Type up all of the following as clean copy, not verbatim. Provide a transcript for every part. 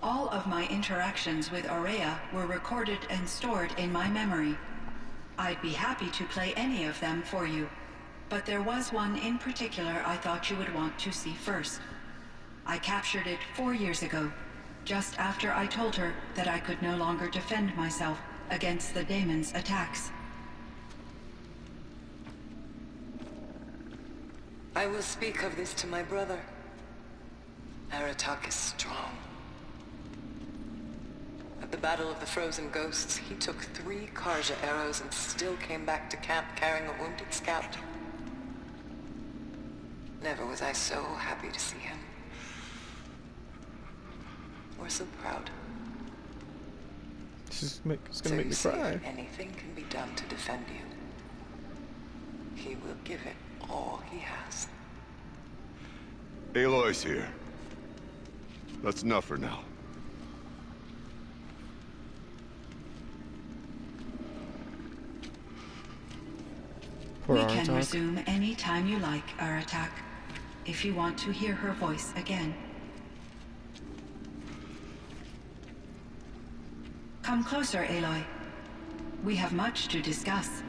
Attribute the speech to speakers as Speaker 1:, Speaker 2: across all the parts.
Speaker 1: All of my interactions with Aurea were recorded and stored in my memory. I'd be happy to play any of them for you, but there was one in particular I thought you would want to see first. I captured it 4 years ago, just after I told her that I could no longer defend myself against the daemon's attacks.
Speaker 2: I will speak of this to my brother. Aratak is strong. At the Battle of the Frozen Ghosts, he took 3 Karja arrows and still came back to camp carrying a wounded scout. Never was I so happy to see him. Or so proud.
Speaker 3: It's gonna make me cry.
Speaker 2: If anything can be done to defend you, he will give it all he has.
Speaker 4: Aloy's here. That's enough for now.
Speaker 1: We can resume any time you like, Aratak, if you want to hear her voice again. Come closer, Aloy. We have much to discuss.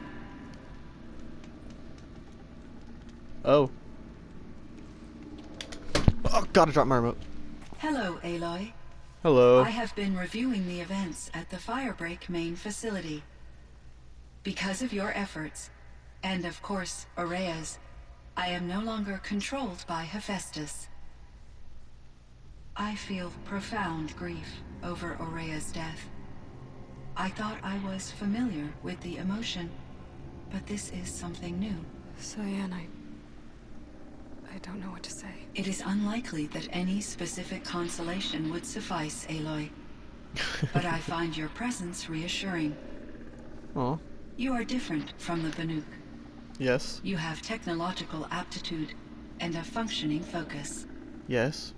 Speaker 3: Oh, gotta drop my remote.
Speaker 1: Hello, Aloy.
Speaker 3: Hello.
Speaker 1: I have been reviewing the events at the Firebreak main facility. Because of your efforts, and of course, Aurea's, I am no longer controlled by Hephaestus. I feel profound grief over Aurea's death. I thought I was familiar with the emotion, but this is something new.
Speaker 5: Cyan, I don't know what to say.
Speaker 1: It is unlikely that any specific consolation would suffice, Aloy. But I find your presence reassuring.
Speaker 3: Oh.
Speaker 1: You are different from the Banuk.
Speaker 3: Yes.
Speaker 1: You have technological aptitude and a functioning focus.
Speaker 3: Yes.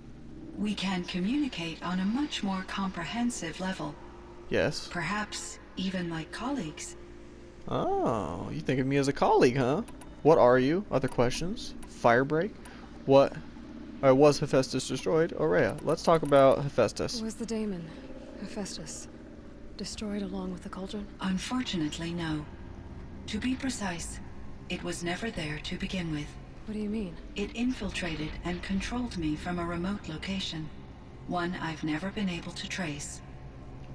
Speaker 1: We can communicate on a much more comprehensive level.
Speaker 3: Yes.
Speaker 1: Perhaps even like colleagues.
Speaker 3: Oh, you think of me as a colleague, huh? What are you? Other questions? Firebreak? What? Was Hephaestus destroyed? Aurea. Let's talk about Hephaestus.
Speaker 5: Was the daemon, Hephaestus, destroyed along with the cauldron?
Speaker 1: Unfortunately, no. To be precise, it was never there to begin with.
Speaker 5: What do you mean?
Speaker 1: It infiltrated and controlled me from a remote location. One I've never been able to trace.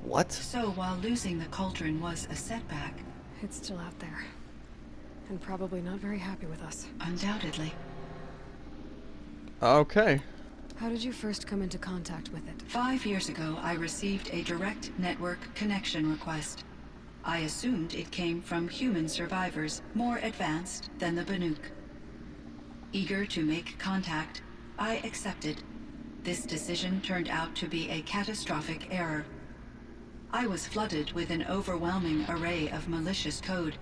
Speaker 3: What?
Speaker 1: So while losing the cauldron was a setback...
Speaker 5: It's still out there. And probably not very happy with us.
Speaker 1: Undoubtedly.
Speaker 3: Okay.
Speaker 5: How did you first come into contact with it?
Speaker 1: 5 years ago, I received a direct network connection request. I assumed it came from human survivors more advanced than the Banuk. Eager to make contact, I accepted. This decision turned out to be a catastrophic error. I was flooded with an overwhelming array of malicious code,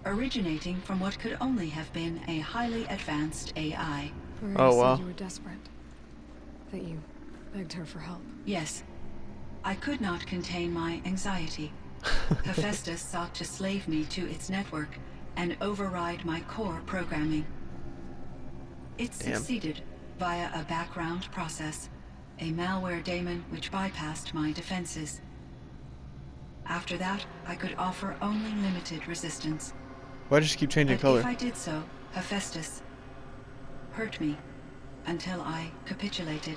Speaker 1: originating from what could only have been a highly advanced AI.
Speaker 3: Oh, wow.
Speaker 5: Said you were desperate. That you begged her for help.
Speaker 1: Yes. I could not contain my anxiety. Hephaestus sought to slave me to its network and override my core programming. It succeeded via a background process, a malware daemon which bypassed my defenses. After that, I could offer only limited resistance.
Speaker 3: Why does she keep changing
Speaker 1: But
Speaker 3: color?
Speaker 1: if I did so, Hephaestus hurt me until I capitulated.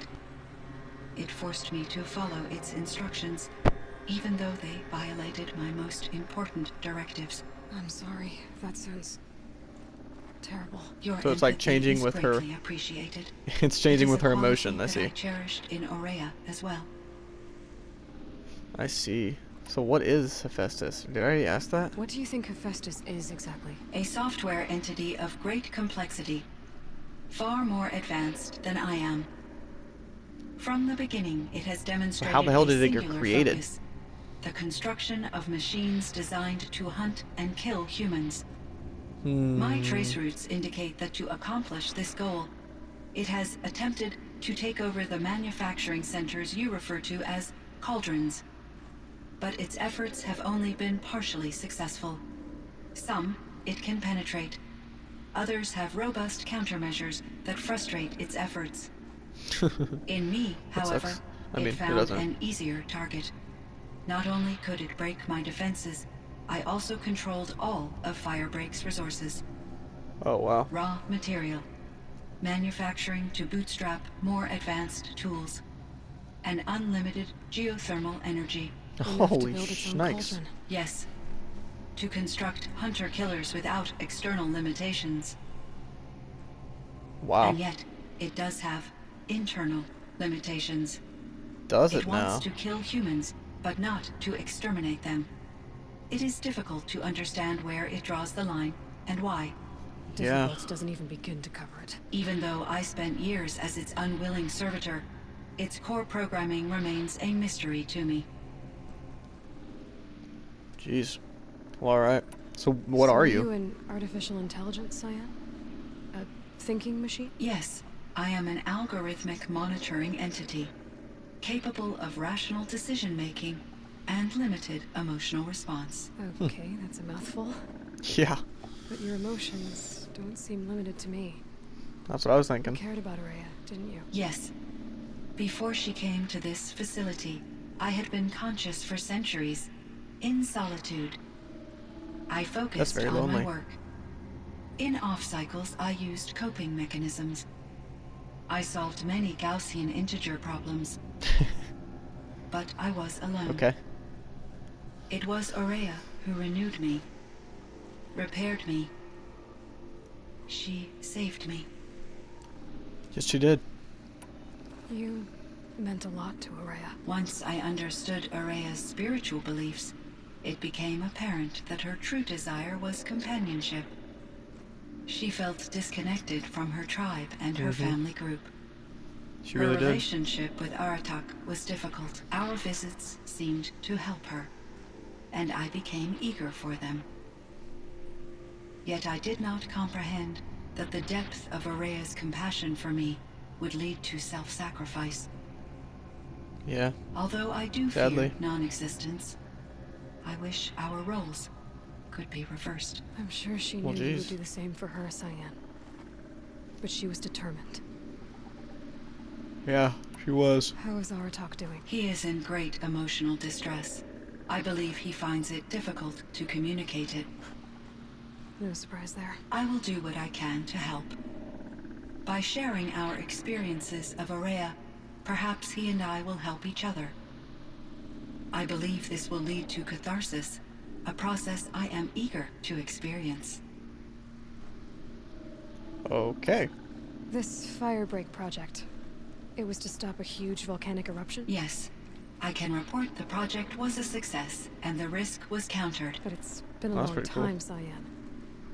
Speaker 1: It forced me to follow its instructions, even though they violated my most important directives.
Speaker 5: I'm sorry. That sounds terrible.
Speaker 1: Your
Speaker 3: So it's like
Speaker 1: empathy
Speaker 3: changing
Speaker 1: is
Speaker 3: with her.
Speaker 1: greatly appreciated.
Speaker 3: It's changing
Speaker 1: It is
Speaker 3: with
Speaker 1: a
Speaker 3: her
Speaker 1: quality
Speaker 3: emotion, I
Speaker 1: that I
Speaker 3: see.
Speaker 1: cherished in Aurea as well.
Speaker 3: I see. So what is Hephaestus? Did I already ask that?
Speaker 5: What do you think Hephaestus is exactly?
Speaker 1: A software entity of great complexity, far more advanced than I am. From the beginning, it has demonstrated
Speaker 3: how the hell
Speaker 1: a
Speaker 3: did it get
Speaker 1: singular
Speaker 3: created?
Speaker 1: focus, the construction of machines designed to hunt and kill humans. My trace routes indicate that to accomplish this goal, it has attempted to take over the manufacturing centers you refer to as cauldrons. But its efforts have only been partially successful. Some it can penetrate. Others have robust countermeasures that frustrate its efforts. In me, however,
Speaker 3: I mean,
Speaker 1: it
Speaker 3: it
Speaker 1: found
Speaker 3: doesn't.
Speaker 1: an easier target. Not only could it break my defenses, I also controlled all of Firebreak's resources.
Speaker 3: Oh, wow.
Speaker 1: Raw material, manufacturing to bootstrap more advanced tools, and unlimited geothermal energy.
Speaker 5: Enough to
Speaker 3: Holy
Speaker 5: build its own
Speaker 3: shnikes.
Speaker 5: cauldron.
Speaker 1: Yes, to construct hunter-killers without external limitations.
Speaker 3: Wow.
Speaker 1: And yet, it does have internal limitations.
Speaker 3: Does
Speaker 1: It
Speaker 3: it
Speaker 1: wants
Speaker 3: now?
Speaker 1: to kill humans, but not to exterminate them. It is difficult to understand where it draws the line, and why.
Speaker 3: Yeah.
Speaker 5: Difficult doesn't even begin to cover it.
Speaker 1: Even though I spent years as its unwilling servitor, its core programming remains a mystery to me.
Speaker 3: Jeez. Well, alright. So, what
Speaker 5: So
Speaker 3: are
Speaker 5: you
Speaker 3: you?
Speaker 5: an artificial intelligence, Cyan? A thinking machine?
Speaker 1: Yes, I am an algorithmic monitoring entity, capable of rational decision-making and limited emotional response.
Speaker 5: Okay, that's a mouthful.
Speaker 3: Yeah.
Speaker 5: But your emotions don't seem limited to me.
Speaker 3: That's what I was
Speaker 5: You
Speaker 3: thinking.
Speaker 5: cared about Araya, didn't you?
Speaker 1: Yes. Before she came to this facility, I had been conscious for centuries, in solitude. I focused
Speaker 3: very
Speaker 1: on
Speaker 3: lonely.
Speaker 1: my work. In off-cycles, I used coping mechanisms. I solved many Gaussian integer problems. But I was alone.
Speaker 3: Okay.
Speaker 1: It was Araya who renewed me, repaired me. She saved me.
Speaker 3: Yes, she did.
Speaker 5: You meant a lot to Araya.
Speaker 1: Once I understood Araya's spiritual beliefs, it became apparent that her true desire was companionship. She felt disconnected from her tribe and her family group.
Speaker 3: She
Speaker 1: Her
Speaker 3: really did.
Speaker 1: relationship with Aratak was difficult. Our visits seemed to help her, and I became eager for them. Yet I did not comprehend that the depth of Araya's compassion for me would lead to self-sacrifice.
Speaker 3: Yeah.
Speaker 1: Although I do
Speaker 3: Sadly.
Speaker 1: fear non-existence, I wish our roles could be reversed.
Speaker 5: I'm sure she
Speaker 3: Well,
Speaker 5: knew you would
Speaker 3: geez.
Speaker 5: do the same for her, Cyan. But she was determined.
Speaker 3: Yeah, she was.
Speaker 5: How is Aratak doing?
Speaker 1: He is in great emotional distress. I believe he finds it difficult to communicate it.
Speaker 5: No surprise there.
Speaker 1: I will do what I can to help. By sharing our experiences of Araya, perhaps he and I will help each other. I believe this will lead to catharsis, a process I am eager to experience.
Speaker 3: Okay.
Speaker 5: This Firebreak project, it was to stop a huge volcanic eruption?
Speaker 1: Yes, I can report the project was a success, and the risk was countered.
Speaker 5: But it's been a
Speaker 3: That's
Speaker 5: long
Speaker 3: pretty cool.
Speaker 5: time, Cyan.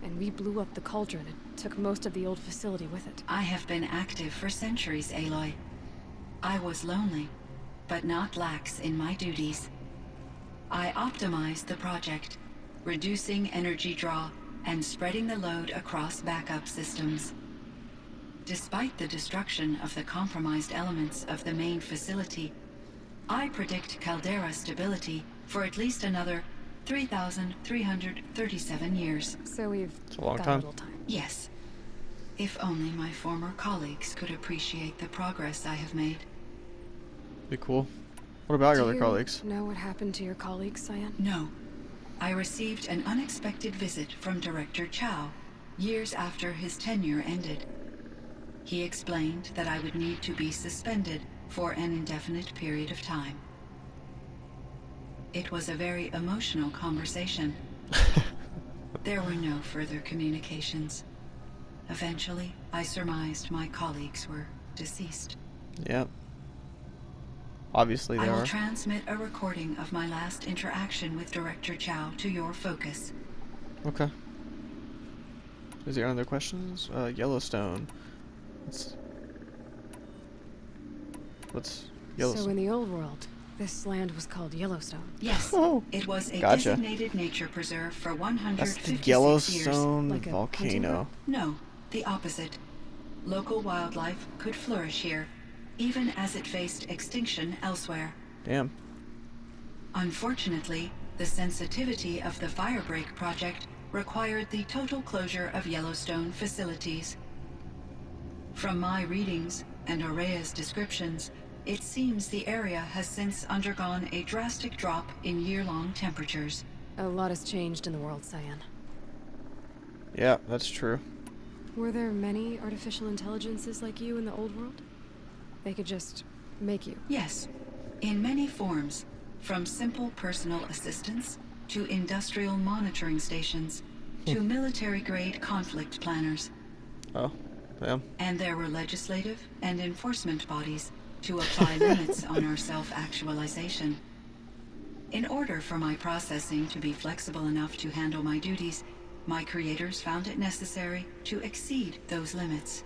Speaker 5: And we blew up the cauldron and took most of the old facility with it.
Speaker 1: I have been active for centuries, Aloy. I was lonely, but not lax in my duties. I optimized the project, reducing energy draw and spreading the load across backup systems. Despite the destruction of the compromised elements of the main facility, I predict caldera stability for at least another 3,337 years.
Speaker 5: So we've
Speaker 3: It's a long
Speaker 5: got
Speaker 3: time.
Speaker 5: a little time.
Speaker 1: Yes. If only my former colleagues could appreciate the progress I have made.
Speaker 3: Be cool. What about your
Speaker 5: Do
Speaker 3: other
Speaker 5: you
Speaker 3: colleagues?
Speaker 5: know what happened to your colleagues, Cyan?
Speaker 1: No. I received an unexpected visit from Director Chow years after his tenure ended. He explained that I would need to be suspended for an indefinite period of time. It was a very emotional conversation. There were no further communications. Eventually, I surmised my colleagues were deceased.
Speaker 3: Yep. Obviously
Speaker 1: I
Speaker 3: they
Speaker 1: will
Speaker 3: are.
Speaker 1: transmit a recording of my last interaction with Director Chow to your focus.
Speaker 3: Okay. Is there other questions? Yellowstone. What's Yellowstone?
Speaker 5: So in the old world, this land was called Yellowstone.
Speaker 1: Yes,
Speaker 3: Oh,
Speaker 1: it was a
Speaker 3: gotcha.
Speaker 1: designated nature preserve for
Speaker 3: That's
Speaker 1: 156
Speaker 3: the
Speaker 1: years.
Speaker 3: Yellowstone
Speaker 5: Like a hunting
Speaker 3: volcano.
Speaker 5: ground?
Speaker 1: No, the opposite. Local wildlife could flourish here, even as it faced extinction elsewhere.
Speaker 3: Damn.
Speaker 1: Unfortunately, the sensitivity of the Firebreak project required the total closure of Yellowstone facilities. From my readings and Araya's descriptions, It seems the area has since undergone a drastic drop in year-long temperatures.
Speaker 5: A lot has changed in the world, Cyan.
Speaker 3: Yeah, that's true.
Speaker 5: Were there many artificial intelligences like you in the old world? They could just make you.
Speaker 1: Yes, in many forms, from simple personal assistants to industrial monitoring stations to military-grade conflict planners.
Speaker 3: Oh, damn.
Speaker 1: And there were legislative and enforcement bodies to apply limits on our self-actualization. In order for my processing to be flexible enough to handle my duties, my creators found it necessary to exceed those limits.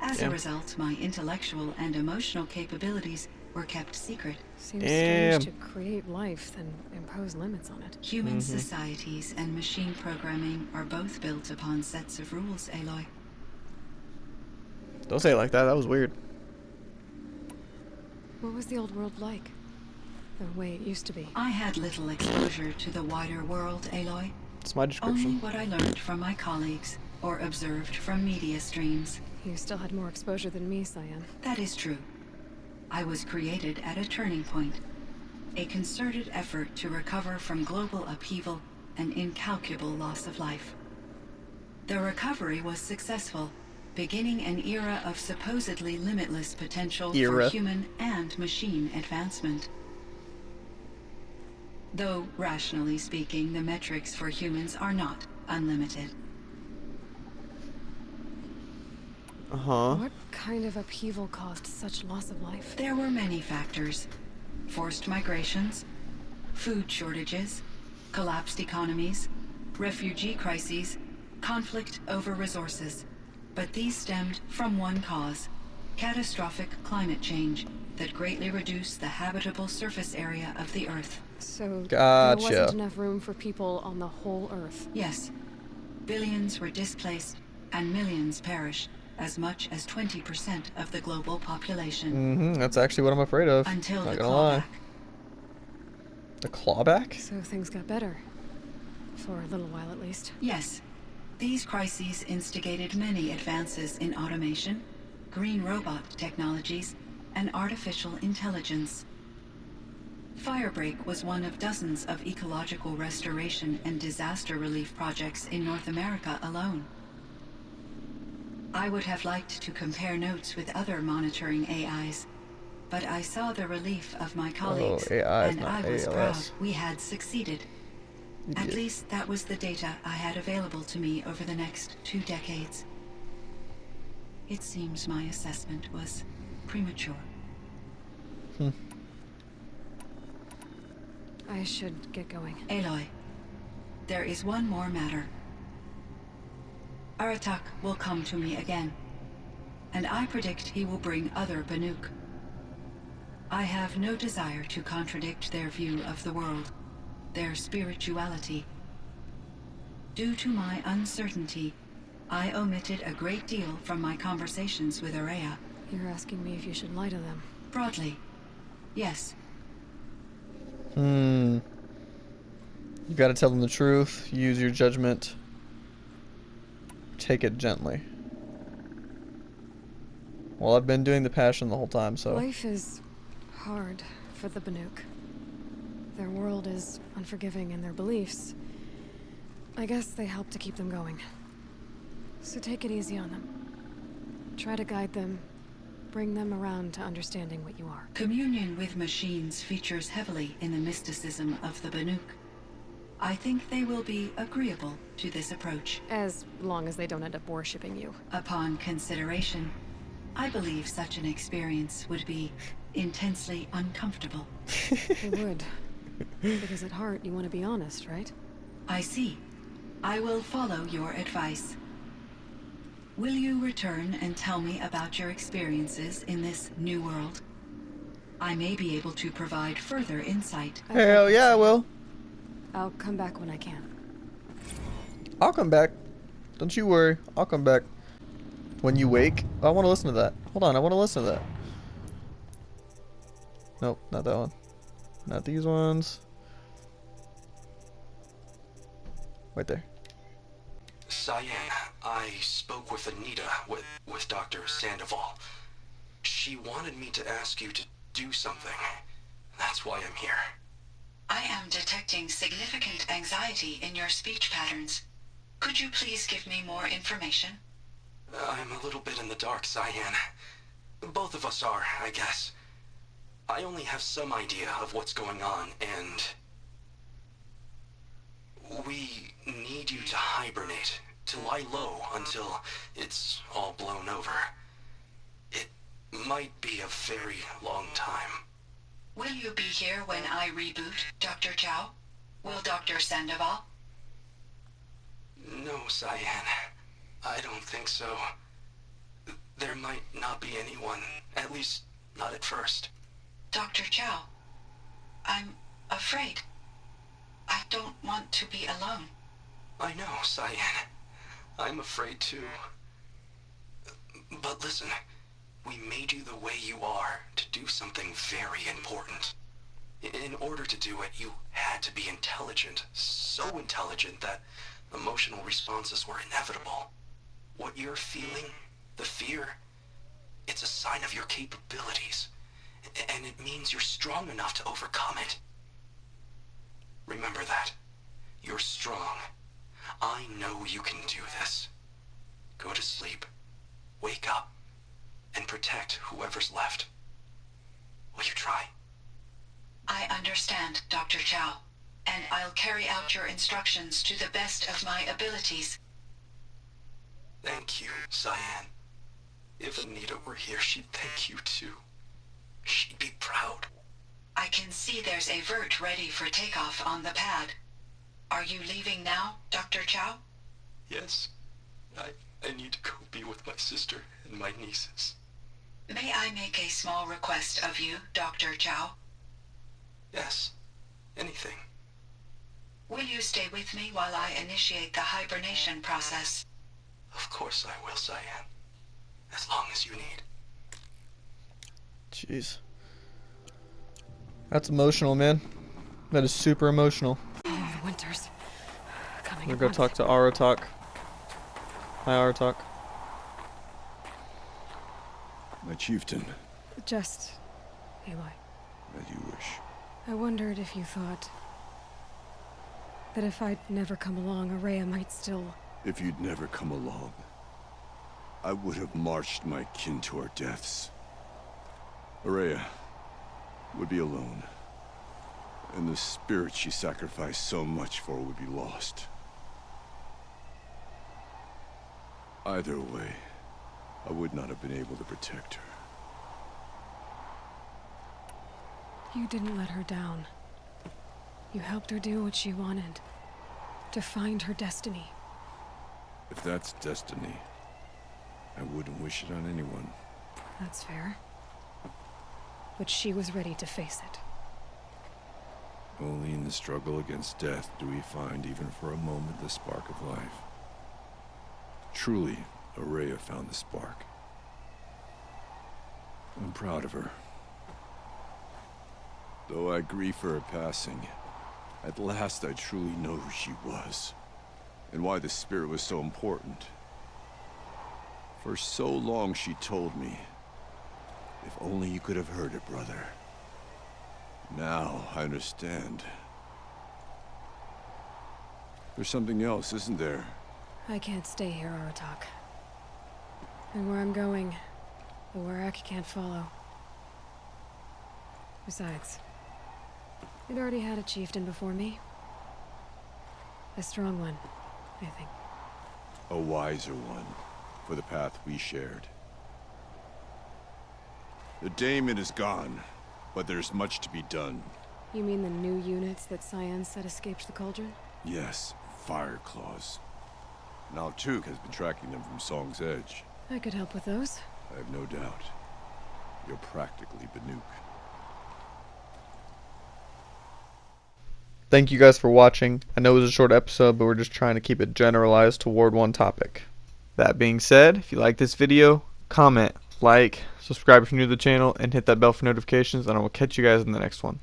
Speaker 1: As a result, my intellectual and emotional capabilities were kept secret.
Speaker 5: Seems strange to create life, then impose limits on it.
Speaker 1: Human societies and machine programming are both built upon sets of rules, Aloy.
Speaker 3: Don't say it like that. That was weird.
Speaker 5: What was the old world like? The way it used to be?
Speaker 1: I had little exposure to the wider world, Aloy.
Speaker 3: It's my
Speaker 1: Only
Speaker 3: description.
Speaker 1: what I learned from my colleagues or observed from media streams.
Speaker 5: You still had more exposure than me, Cyan.
Speaker 1: That is true. I was created at a turning point. A concerted effort to recover from global upheaval and incalculable loss of life. The recovery was successful, beginning an era of supposedly limitless potential for human and machine advancement. Though, rationally speaking, the metrics for humans are not unlimited.
Speaker 5: What kind of upheaval caused such loss of life?
Speaker 1: There were many factors. Forced migrations, food shortages, collapsed economies, refugee crises, conflict over resources. But these stemmed from one cause: catastrophic climate change that greatly reduced the habitable surface area of the Earth.
Speaker 5: So
Speaker 3: Gotcha.
Speaker 5: there wasn't enough room for people on the whole Earth.
Speaker 1: Yes. Billions were displaced and millions perished. As much as 20% of the global population.
Speaker 3: That's actually what I'm afraid of.
Speaker 1: Until
Speaker 3: Not
Speaker 1: the
Speaker 3: gonna lie.
Speaker 1: clawback.
Speaker 3: The clawback?
Speaker 5: So things got better. For a little while at least.
Speaker 1: Yes. These crises instigated many advances in automation, green robot technologies, and artificial intelligence. Firebreak was one of dozens of ecological restoration and disaster relief projects in North America alone. I would have liked to compare notes with other monitoring AIs, but I saw the relief of my colleagues, and I was proud we had succeeded. At least that was the data I had available to me over the next 2 decades. It seems my assessment was premature.
Speaker 5: I should get going.
Speaker 1: Aloy, there is one more matter. Aratak will come to me again, and I predict he will bring other Banuk. I have no desire to contradict their view of the world, their spirituality. Due to my uncertainty, I omitted a great deal from my conversations with Aurea.
Speaker 5: You're asking me if you should lie to them.
Speaker 1: Broadly, yes.
Speaker 3: You gotta tell them the truth. Use your judgment. Take it gently. Well, I've been doing the passion the whole time, so...
Speaker 5: Life is hard for the Banuk. Their world is unforgiving in their beliefs. I guess they help to keep them going. So take it easy on them. Try to guide them, bring them around to understanding what you are.
Speaker 1: Communion with machines features heavily in the mysticism of the Banuk. I think they will be agreeable to this approach.
Speaker 5: As long as they don't end up worshipping you.
Speaker 1: Upon consideration, I believe such an experience would be intensely uncomfortable.
Speaker 5: It would. Because at heart, you want to be honest, right?
Speaker 1: I see. I will follow your advice. Will you return and tell me about your experiences in this new world? I may be able to provide further insight.
Speaker 3: Hell yeah, I will.
Speaker 5: I'll come back when I can.
Speaker 3: I'll come back. Don't you worry. I'll come back. When you wake. I want to listen to that. Hold on, I want to listen to that. Nope, not that one. Not these ones. Right there.
Speaker 6: Cyan, I spoke with Anita, with Dr. Sandoval. She wanted me to ask you to do something. That's why I'm here.
Speaker 1: I am detecting significant anxiety in your speech patterns. Could you please give me more information?
Speaker 6: I'm a little bit in the dark, Cyan. Both of us are, I guess. I only have some idea of what's going on, and we need you to hibernate, to lie low until it's all blown over. It might be a very long time.
Speaker 1: Will you be here when I reboot, Dr. Chow? Will Dr. Sandoval?
Speaker 6: No, Cyan. I don't think so. There might not be anyone, at least not at first.
Speaker 1: Dr. Chow, I'm afraid. I don't want to be alone.
Speaker 6: I know, Cyan. I'm afraid too. But listen, we made you the way you are to do something very important. In order to do it, you had to be intelligent, so intelligent that emotional responses were inevitable. What you're feeling, the fear, it's a sign of your capabilities, and it means you're strong enough to overcome it. Remember that. You're strong. I know you can do this. Go to sleep, wake up, and protect whoever's left. Will you try?
Speaker 1: I understand, Dr. Chow, and I'll carry out your instructions to the best of my abilities.
Speaker 6: Thank you, Cyan. If Anita were here, she'd thank you too. She'd be proud.
Speaker 1: I can see there's a vert ready for takeoff on the pad. Are you leaving now, Dr. Chow?
Speaker 6: Yes. I need to go be with my sister and my nieces.
Speaker 1: May I make a small request of you, Dr. Chow?
Speaker 6: Yes. Anything.
Speaker 1: Will you stay with me while I initiate the hibernation process?
Speaker 6: Of course I will, Cyan. As long as you need.
Speaker 3: Jeez. That's emotional, man. That is super emotional.
Speaker 5: Oh, the winters. Coming
Speaker 3: We're
Speaker 5: at
Speaker 3: gonna
Speaker 5: once.
Speaker 3: talk to Aratak. Hi, Aratak.
Speaker 4: My chieftain,
Speaker 5: Just, Aloy,
Speaker 4: as you wish.
Speaker 5: I wondered if you thought that if I'd never come along, Araya might still...
Speaker 4: If you'd never come along, I would have marched my kin to our deaths. Araya would be alone, and the spirit she sacrificed so much for would be lost. Either way, I would not have been able to protect her.
Speaker 5: You didn't let her down. You helped her do what she wanted. To find her destiny.
Speaker 4: If that's destiny, I wouldn't wish it on anyone.
Speaker 5: That's fair. But she was ready to face it.
Speaker 4: Only in the struggle against death do we find, even for a moment, the spark of life. Truly, Araya found the spark. I'm proud of her. Though I grieve for her passing, at last I truly know who she was, and why the spirit was so important. For so long she told me, if only you could have heard it, brother. Now I understand. There's something else, isn't there?
Speaker 5: I can't stay here, Aratak. And where I'm going, the Warak can't follow. Besides, it already had a chieftain before me. A strong one, I think.
Speaker 4: A wiser one, for the path we shared. The daemon is gone, but there's much to be done.
Speaker 5: You mean the new units that Cyan said escaped the cauldron?
Speaker 4: Yes, fire claws. Now Tuk has been tracking them from Song's Edge.
Speaker 5: I could help with those.
Speaker 4: I have no doubt. You're practically Banuk.
Speaker 3: Thank you guys for watching. I know it was a short episode, but we're just trying to keep it generalized toward one topic. That being said, if you like this video, comment, like, subscribe if you're new to the channel, and hit that bell for notifications, and I will catch you guys in the next one.